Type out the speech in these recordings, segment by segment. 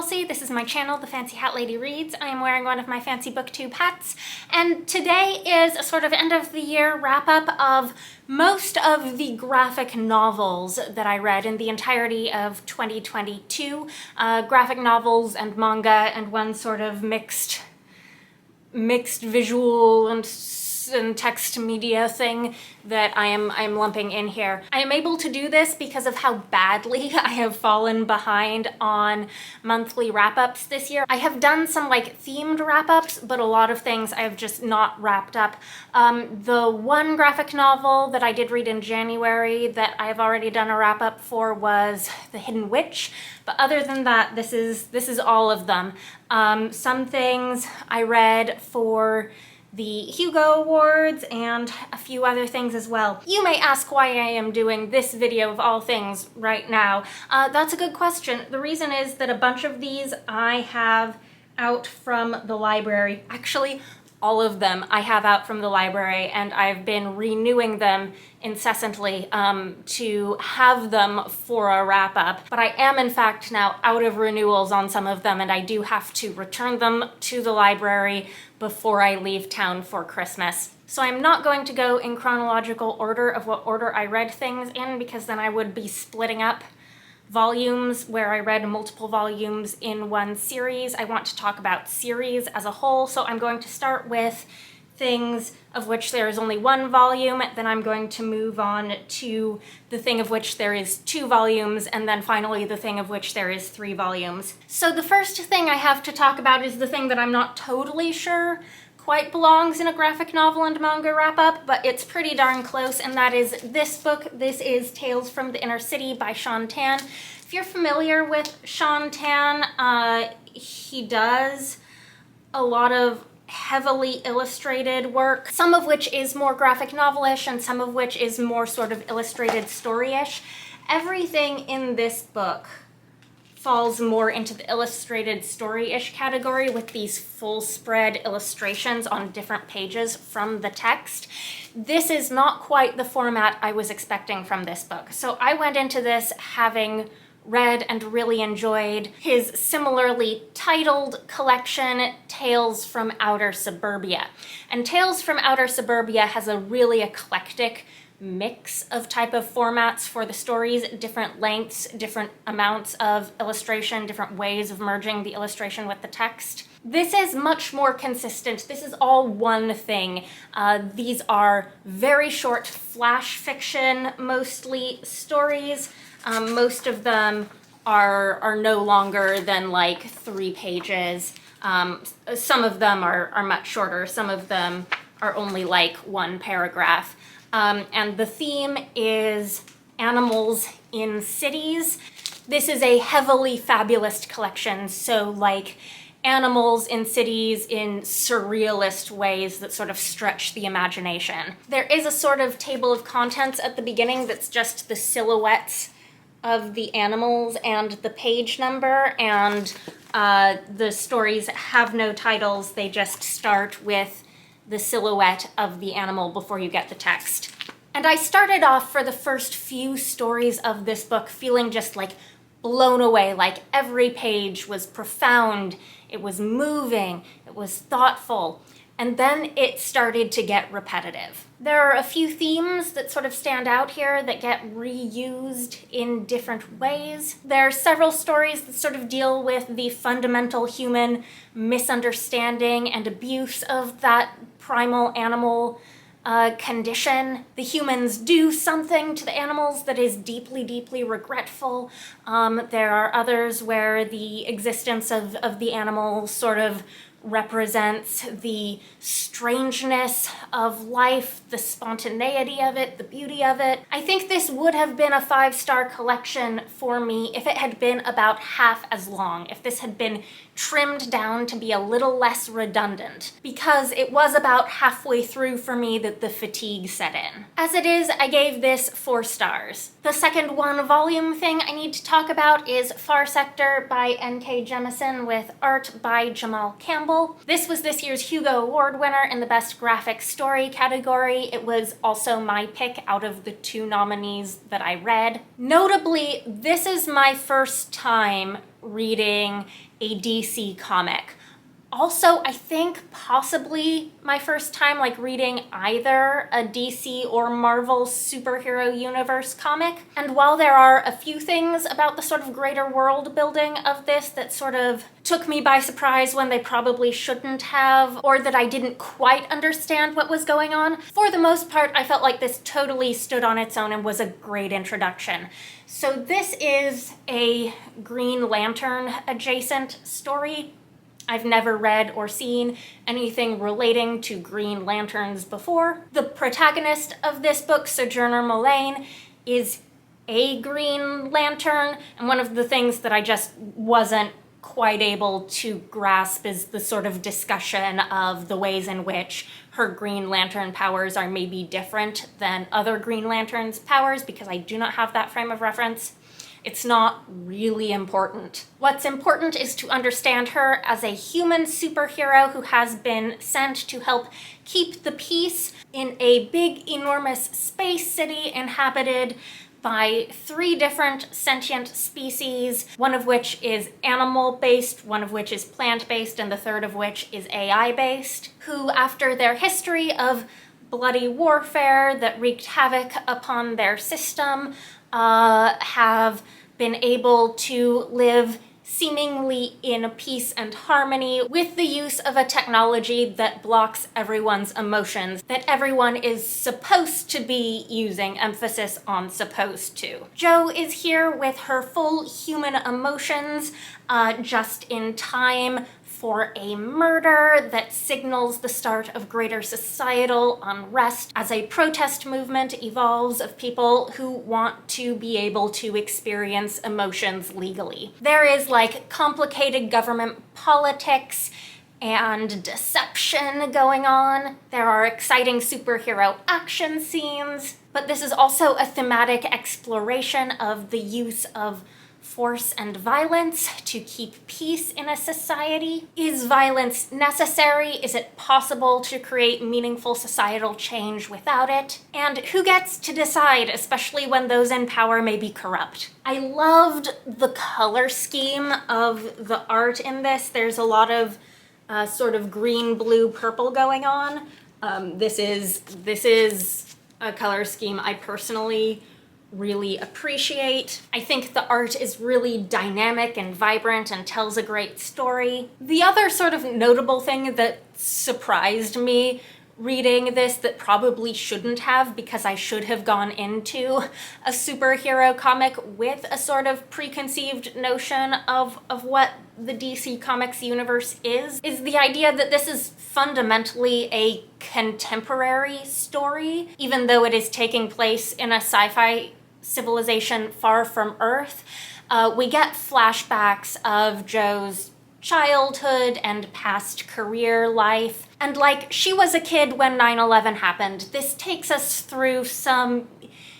Chelsea. This is my channel, The Fancy Hat Lady Reads. I am wearing one of my fancy booktube hats, and today is a sort of end of the year wrap-up of most of the graphic novels that I read in the entirety of 2022. Graphic novels and manga and one sort of mixed visual and text media thing that I am lumping in here. I am able to do this because of how badly I have fallen behind on monthly wrap-ups this year. I have done some like themed wrap-ups, but a lot of things I have just not wrapped up. The one graphic novel that I did read in January that I've already done a wrap-up for was The Hidden Witch, but other than that, this is all of them. Some things I read for the Hugo Awards and a few other things as well. You may ask why I am doing this video of all things right now. That's a good question. The reason is that a bunch of these I have out from the library. Actually, all of them I have out from the library, and I've been renewing them incessantly to have them for a wrap-up. But I am in fact now out of renewals on some of them, and I do have to return them to the library before I leave town for Christmas. So I'm not going to go in chronological order of what order I read things in, because then I would be splitting up volumes where I read multiple volumes in one series. I want to talk about series as a whole, so I'm going to start with things of which there is only one volume, then I'm going to move on to the thing of which there is 2 volumes, and then finally the thing of which there is 3 volumes. So the first thing I have to talk about is the thing that I'm not totally sure quite belongs in a graphic novel and manga wrap-up, but it's pretty darn close, and that is this book. This is Tales from the Inner City by Shaun. If you're familiar with Shaun, he does a lot of heavily illustrated work, some of which is more graphic novel-ish and some of which is more sort of illustrated story-ish. Everything in this book falls more into the illustrated story-ish category with these full spread illustrations on different pages from the text. This is not quite the format I was expecting from this book. So I went into this having read and really enjoyed his similarly titled collection, Tales from Outer Suburbia. And Tales from Outer Suburbia has a really eclectic mix of type of formats for the stories, different lengths, different amounts of illustration, different ways of merging the illustration with the text. This is much more consistent. This is all one thing. These are very short flash fiction, mostly stories. Most of them are no longer than like 3 pages. Some of them are much shorter. Some of them are only like 1 paragraph. And the theme is animals in cities. This is a heavily fabulist collection, so like animals in cities in surrealist ways that sort of stretch the imagination. There is a sort of table of contents at the beginning that's just the silhouettes of the animals and the page number, and the stories have no titles. They just start with the silhouette of the animal before you get the text. And I started off for the first few stories of this book feeling just like blown away, like every page was profound, it was moving, it was thoughtful, and then it started to get repetitive. There are a few themes that sort of stand out here that get reused in different ways. There are several stories that sort of deal with the fundamental human misunderstanding and abuse of that primal animal condition. The humans do something to the animals that is deeply, deeply regretful. There are others where the existence of the animals sort of represents the strangeness of life, the spontaneity of it, the beauty of it. I think this would have been a 5-star collection for me if it had been about half as long, if this had been trimmed down to be a little less redundant, because it was about halfway through for me that the fatigue set in. As it is, I gave this 4 stars. The second 1-volume thing I need to talk about is Far Sector by N.K. Jemisin with art by Jamal Campbell. This was this year's Hugo Award winner in the Best Graphic Story category. It was also my pick out of the 2 nominees that I read. Notably, this is my first time reading a DC comic. Also, I think possibly my first time like reading either a DC or Marvel superhero universe comic. And while there are a few things about the sort of greater world building of this that sort of took me by surprise when they probably shouldn't have, or that I didn't quite understand what was going on, for the most part, I felt like this totally stood on its own and was a great introduction. So this is a Green Lantern adjacent story. I've never read or seen anything relating to Green Lanterns before. The protagonist of this book, Sojourner Mulane, is a Green Lantern, and one of the things that I just wasn't quite able to grasp is the sort of discussion of the ways in which her Green Lantern powers are maybe different than other Green Lanterns' powers, because I do not have that frame of reference. It's not really important. What's important is to understand her as a human superhero who has been sent to help keep the peace in a big, enormous space city inhabited by 3 different sentient species, one of which is animal-based, one of which is plant-based, and the third of which is AI-based, who, after their history of bloody warfare that wreaked havoc upon their system, have been able to live seemingly in peace and harmony with the use of a technology that blocks everyone's emotions, that everyone is supposed to be using, emphasis on supposed to. Jo is here with her full human emotions, just in time for a murder that signals the start of greater societal unrest as a protest movement evolves of people who want to be able to experience emotions legally. There is like complicated government politics and deception going on. There are exciting superhero action scenes, but this is also a thematic exploration of the use of force and violence to keep peace in a society. Is violence necessary? Is it possible to create meaningful societal change without it? And who gets to decide, especially when those in power may be corrupt? I loved the color scheme of the art in this. There's a lot of sort of green, blue, purple going on. This is a color scheme I personally really appreciate. I think the art is really dynamic and vibrant and tells a great story. The other sort of notable thing that surprised me reading this, that probably shouldn't have, because I should have gone into a superhero comic with a sort of preconceived notion of what the DC Comics universe is the idea that this is fundamentally a contemporary story, even though it is taking place in a sci-fi civilization far from Earth. We get flashbacks of Jo's childhood and past career life, and like, she was a kid when 9/11 happened. This takes us through some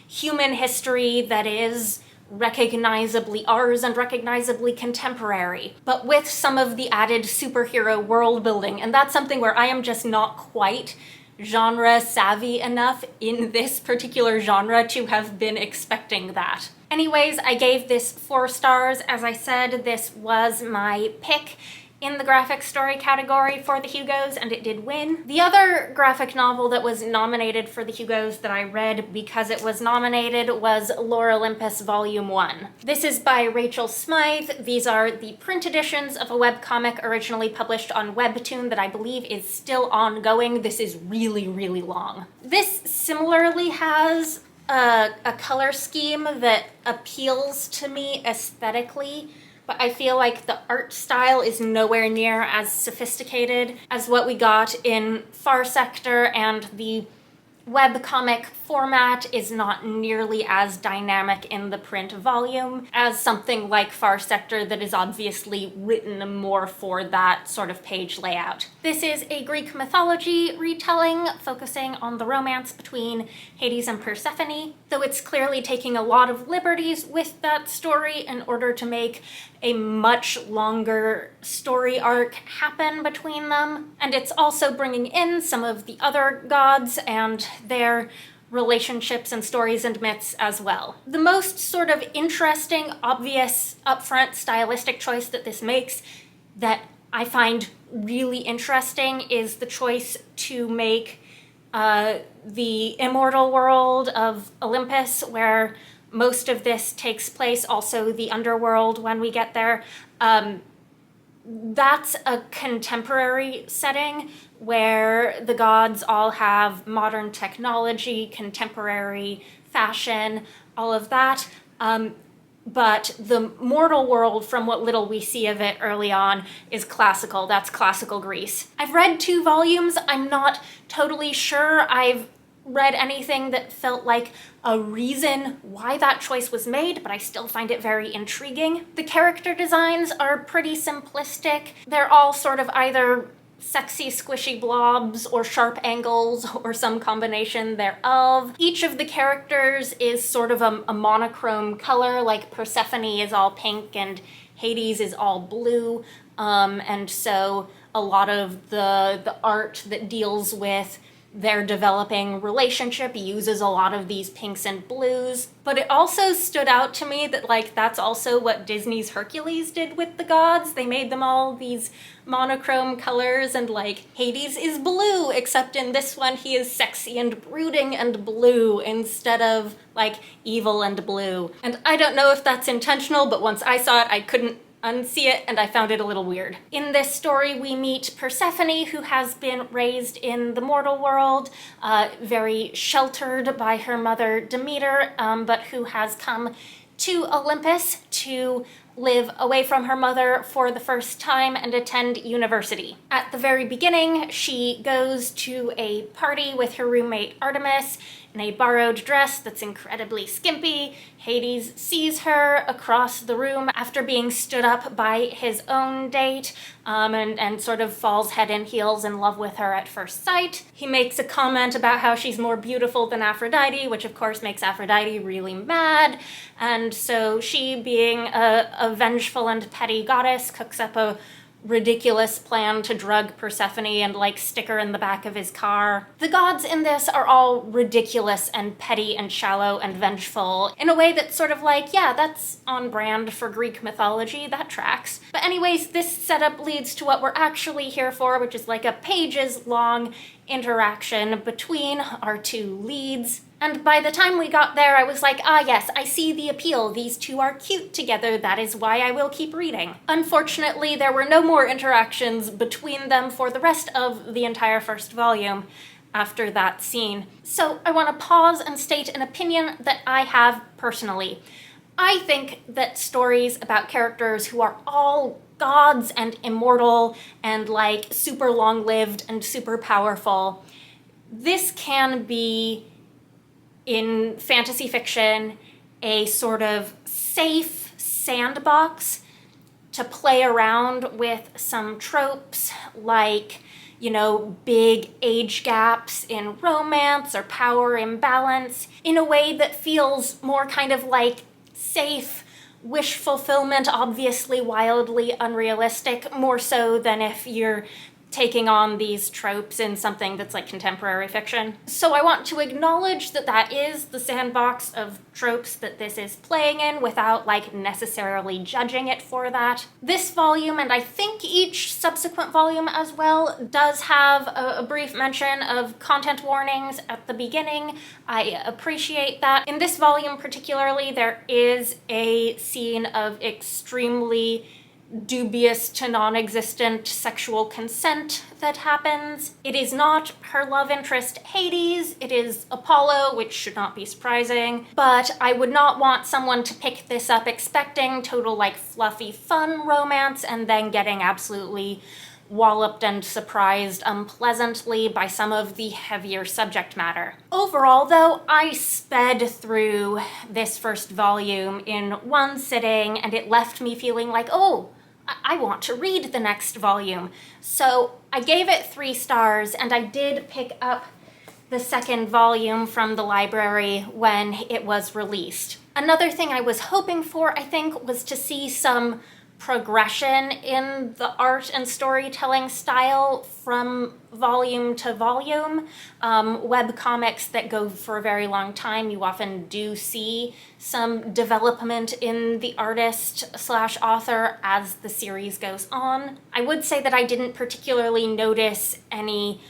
human history that is recognizably ours and recognizably contemporary, but with some of the added superhero world building, and that's something where I am just not quite genre savvy enough in this particular genre to have been expecting that. Anyways, I gave this 4 stars. As I said, this was my pick in the graphic story category for the Hugos, and it did win. The other graphic novel that was nominated for the Hugos that I read because it was nominated was Lore Olympus Volume 1. This is by Rachel Smythe. These are the print editions of a webcomic originally published on Webtoon that I believe is still ongoing. This is really, really long. This similarly has a color scheme that appeals to me aesthetically, but I feel like the art style is nowhere near as sophisticated as what we got in Far Sector, and the webcomic format is not nearly as dynamic in the print volume as something like Far Sector that is obviously written more for that sort of page layout. This is a Greek mythology retelling focusing on the romance between Hades and Persephone, though it's clearly taking a lot of liberties with that story in order to make a much longer story arc happen between them. And it's also bringing in some of the other gods and their relationships and stories and myths as well. The most sort of interesting, obvious, upfront stylistic choice that this makes that I find really interesting is the choice to make the immortal world of Olympus, where most of this takes place, also the underworld when we get there. That's a contemporary setting where the gods all have modern technology, contemporary fashion, all of that. But the mortal world, from what little we see of it early on, is classical. That's classical Greece. I've read 2 volumes. I'm not totally sure I've read anything that felt like a reason why that choice was made, but I still find it very intriguing. The character designs are pretty simplistic. They're all sort of either sexy squishy blobs or sharp angles or some combination thereof. Each of the characters is sort of a monochrome color, like Persephone is all pink and Hades is all blue, and so a lot of the art that deals with their developing relationship uses a lot of these pinks and blues. But it also stood out to me that, like, that's also what Disney's Hercules did with the gods. They made them all these monochrome colors, and like Hades is blue, except in this one he is sexy and brooding and blue instead of like evil and blue. And I don't know if that's intentional, but once I saw it I couldn't unsee it, and I found it a little weird. In this story, we meet Persephone, who has been raised in the mortal world, very sheltered by her mother Demeter, but who has come to Olympus to live away from her mother for the first time and attend university. At the very beginning, she goes to a party with her roommate Artemis in a borrowed dress that's incredibly skimpy. Hades sees her across the room after being stood up by his own date, and sort of falls head and heels in love with her at first sight. He makes a comment about how she's more beautiful than Aphrodite, which of course makes Aphrodite really mad, and so she, being a vengeful and petty goddess, cooks up a ridiculous plan to drug Persephone and like stick her in the back of his car. The gods in this are all ridiculous and petty and shallow and vengeful in a way that's sort of like, yeah, that's on brand for Greek mythology, that tracks. But anyways, this setup leads to what we're actually here for, which is like a pages long interaction between our 2 leads. And by the time we got there, I was like, ah yes, I see the appeal. These 2 are cute together. That is why I will keep reading. Unfortunately, there were no more interactions between them for the rest of the entire first volume after that scene. So I want to pause and state an opinion that I have personally. I think that stories about characters who are all gods and immortal and like super long-lived and super powerful, this can be, in fantasy fiction, a sort of safe sandbox to play around with some tropes like, you know, big age gaps in romance or power imbalance in a way that feels more kind of like safe wish fulfillment, obviously wildly unrealistic, more so than if you're taking on these tropes in something that's like contemporary fiction. So I want to acknowledge that that is the sandbox of tropes that this is playing in without like necessarily judging it for that. This volume, and I think each subsequent volume as well, does have a brief mention of content warnings at the beginning. I appreciate that. In this volume particularly, there is a scene of extremely dubious to non-existent sexual consent that happens. It is not her love interest Hades, it is Apollo, which should not be surprising, but I would not want someone to pick this up expecting total like fluffy fun romance and then getting absolutely walloped and surprised unpleasantly by some of the heavier subject matter. Overall though, I sped through this first volume in one sitting and it left me feeling like, oh, I want to read the next volume. So I gave it 3 stars, and I did pick up the second volume from the library when it was released. Another thing I was hoping for, I think, was to see some progression in the art and storytelling style from volume to volume. Web comics that go for a very long time, you often do see some development in the artist/author as the series goes on. I would say that I didn't particularly notice any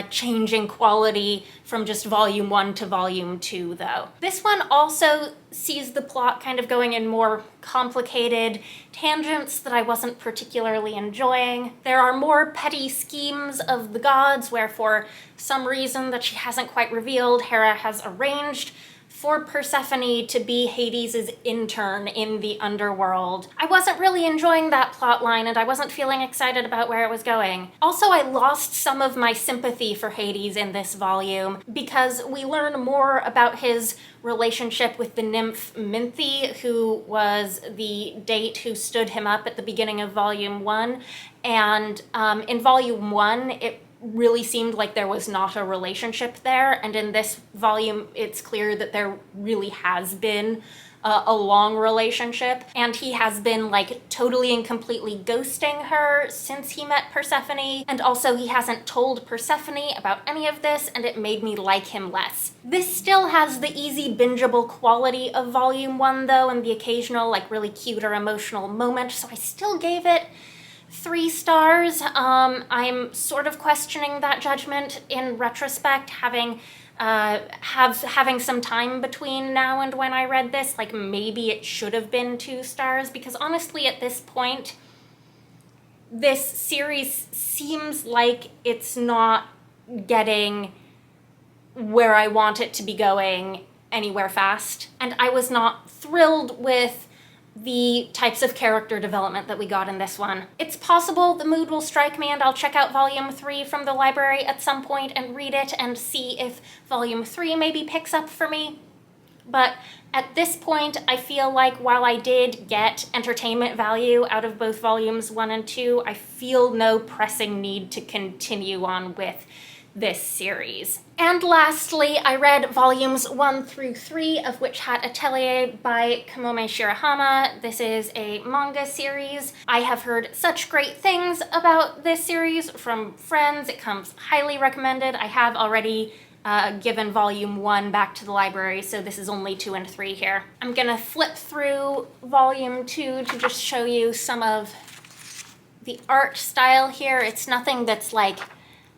change in quality from just volume 1 to volume 2, though. This one also sees the plot kind of going in more complicated tangents that I wasn't particularly enjoying. There are more petty schemes of the gods where, for some reason that she hasn't quite revealed, Hera has arranged for Persephone to be Hades' intern in the underworld. I wasn't really enjoying that plotline, and I wasn't feeling excited about where it was going. Also, I lost some of my sympathy for Hades in this volume because we learn more about his relationship with the nymph Minthe, who was the date who stood him up at the beginning of volume 1. And in volume 1, it really seemed like there was not a relationship there, and in this volume it's clear that there really has been a long relationship, and he has been like totally and completely ghosting her since he met Persephone, and also he hasn't told Persephone about any of this, and it made me like him less. This still has the easy bingeable quality of volume 1 though, and the occasional like really cute or emotional moment, so I still gave it 3 stars. I'm sort of questioning that judgment in retrospect, having some time between now and when I read this. Like, maybe it should have been 2 stars, because honestly at this point this series seems like it's not getting where I want it to be going anywhere fast, and I was not thrilled with the types of character development that we got in this one. It's possible the mood will strike me and I'll check out volume 3 from the library at some point and read it and see if volume 3 maybe picks up for me. But at this point, I feel like while I did get entertainment value out of both volumes 1 and 2, I feel no pressing need to continue on with this series. And lastly, I read volumes 1 through 3 of Witch Hat Atelier by Kamome Shirahama. This is a manga series. I have heard such great things about this series from friends. It comes highly recommended. I have already given volume 1 back to the library, so this is only 2 and 3 here. I'm gonna flip through volume 2 to just show you some of the art style here. It's nothing that's like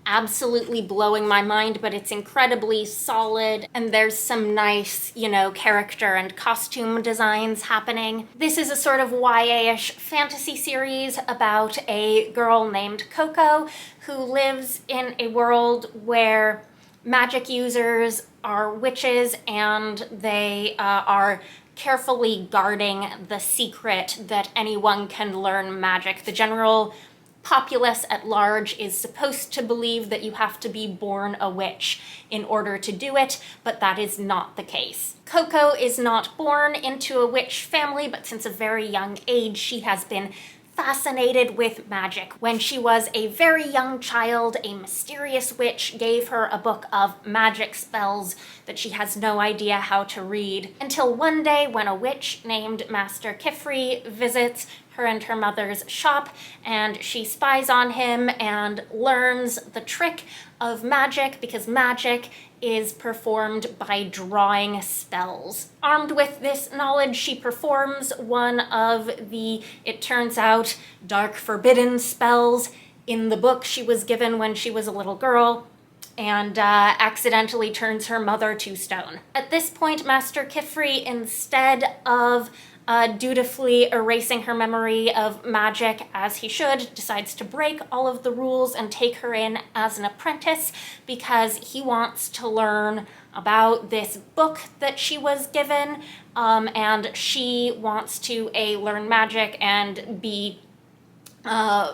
absolutely blowing my mind, but it's incredibly solid, and there's some nice, you know, character and costume designs happening. This is a sort of YA-ish fantasy series about a girl named Coco who lives in a world where magic users are witches, and they are carefully guarding the secret that anyone can learn magic. The general populace at large is supposed to believe that you have to be born a witch in order to do it, but that is not the case. Coco is not born into a witch family, but since a very young age, she has been fascinated with magic. When she was a very young child, a mysterious witch gave her a book of magic spells that she has no idea how to read, until one day when a witch named Master Kifri visits her and her mother's shop, and she spies on him and learns the trick of magic, because magic is performed by drawing spells. Armed with this knowledge, she performs one of the, it turns out, dark forbidden spells in the book she was given when she was a little girl, and accidentally turns her mother to stone. At this point, Master Kifri, instead of dutifully erasing her memory of magic as he should, decides to break all of the rules and take her in as an apprentice because he wants to learn about this book that she was given, and she wants to learn magic and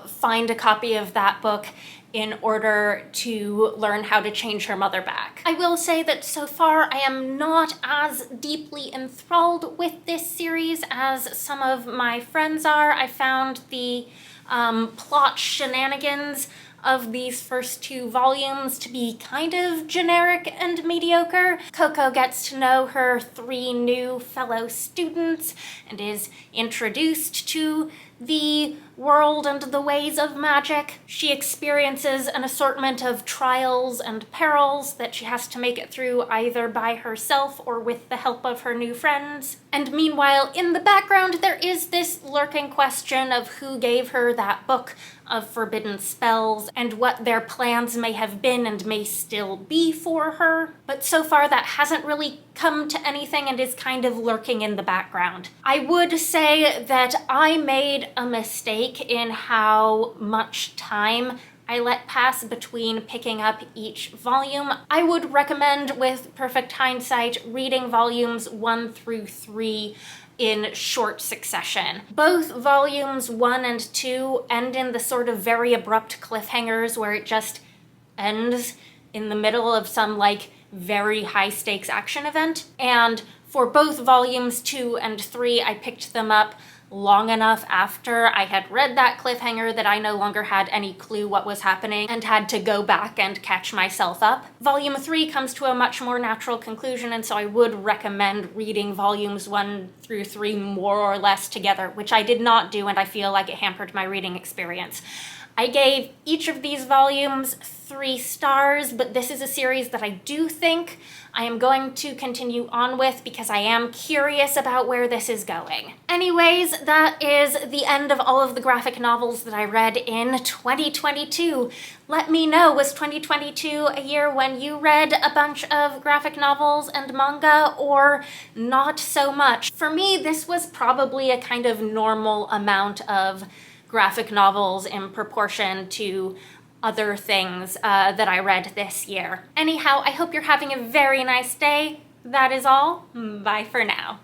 find a copy of that book in order to learn how to change her mother back. I will say that so far I am not as deeply enthralled with this series as some of my friends are. I found the plot shenanigans of these first 2 volumes to be kind of generic and mediocre. Coco gets to know her 3 new fellow students and is introduced to the world and the ways of magic. She experiences an assortment of trials and perils that she has to make it through either by herself or with the help of her new friends. And meanwhile, in the background, there is this lurking question of who gave her that book of forbidden spells and what their plans may have been and may still be for her. But so far that hasn't really come to anything and is kind of lurking in the background. I would say that I made a mistake in how much time I let pass between picking up each volume. I would recommend, with perfect hindsight, reading volumes 1 through 3 in short succession. Both volumes 1 and 2 end in the sort of very abrupt cliffhangers where it just ends in the middle of some like very high stakes action event. And for both volumes 2 and 3, I picked them up long enough after I had read that cliffhanger that I no longer had any clue what was happening and had to go back and catch myself up. Volume 3 comes to a much more natural conclusion, and so I would recommend reading volumes 1 through 3 more or less together, which I did not do, and I feel like it hampered my reading experience. I gave each of these volumes 3 stars, but this is a series that I do think I am going to continue on with because I am curious about where this is going. Anyways, that is the end of all of the graphic novels that I read in 2022. Let me know, was 2022 a year when you read a bunch of graphic novels and manga, or not so much? For me, this was probably a kind of normal amount of graphic novels in proportion to other things that I read this year. Anyhow, I hope you're having a very nice day. That is all. Bye for now.